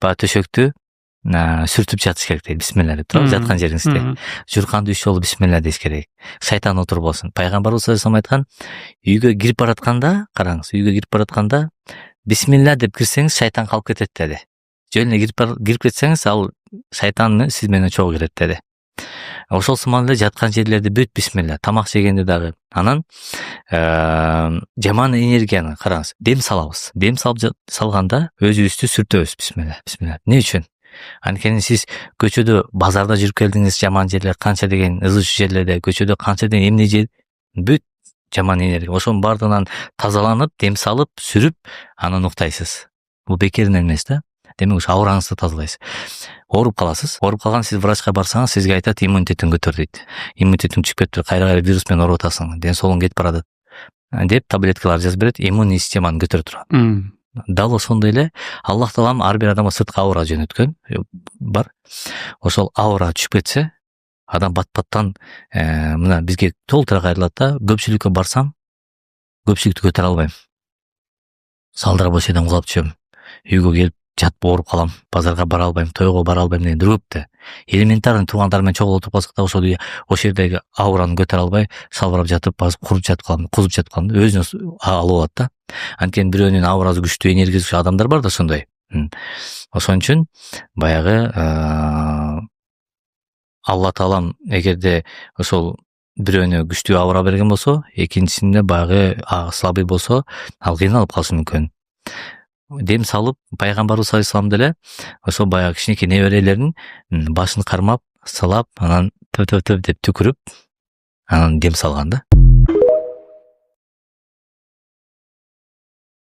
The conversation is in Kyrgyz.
баягы төшөктү сүртүп жатыш керек дейт. Бисмилла деп туурабы, жаткан жериңизде. Журканды 3 жолу бисмилла дейиш керек. Шайтан отуруп болсун. Пайгамбарыбыз саллаллаху алейхи вассалам айткан, үйгө кирип баратканда, караңыз, үйгө кирип баратканда бисмилла деп кирсеңиз, шайтан калып кетет деди. Жөн эле кирип кетсеңиз, ал шайтан сиз менен чогуу кирет деди. Ошол сыман эле жаткан жерлерде бүт бисмилла, тамак жегенде дагы. Анан жаман энергияны караңыз, дем салабыз. Дем салганда өзүбүздү сүртөбүз. Бисмилла, бисмилла. Эмне үчүн? Анткени сиз көчөдө, базарда жүрүп келдиңиз, жаман жерлер канча деген ызы жерлерде, көчөдө канча деген эмне жер, бүт жаман энергия. Ошонун бардыгынан тазаланып, дем салып, сүрүп, анан уктайсыз. Бул бекеринен эмес да. Демек ушу аураңызды тазалайсыз. Ооруп каласыз. Ооруп калган сиз врачка барсаңыз, сизге айтат, иммунитетиң көтөр дейт. Иммунитетиң түшүп кетиптир, кайра вирус менен ооруп атасың, ден соолугуң кетип баратат деп таблеткалар жазып берет, иммунный системаны көтөрүп турат. Дал ошондой эле Аллах таалам ар бир адамга сырткы аура жөнөткөн бар. Ошол аура түшүп кетсе, адам бат-баттан мына бизге толтура кайрылат да. Көпчүлүккө барсам, көпчүлүктү көтөрө албайм. Салдыра бош жерден кулап түшөм. Үйгө келип жатып ооруп калам, базарга бара албайм, тойго бара албайм дегендер көп да. Элементарный туугандар менен чогуу отуруп калсак да, ошол жердеги аураны көтөрө албай, салбырап жатып, кузуп жатып калам, өзүнө алып алат да. Анткени бирөөнүн аурасы күчтүү, энергиясы күчтүү адамдар бар да ошондой. Ошон үчүн баягы Алла таалам эгерде ошол бирөөнү күчтүү аура берген болсо, экинчисинде баягы слабый болсо, ал кыйналып калышы мүмкүн. Дем салып, пайгамбарыбыз саллаллаху алейхи деле ошол баягы кичинекей неберелерин башын кармап, сылап, анан төп деп түкүрүп, анан дем салган да.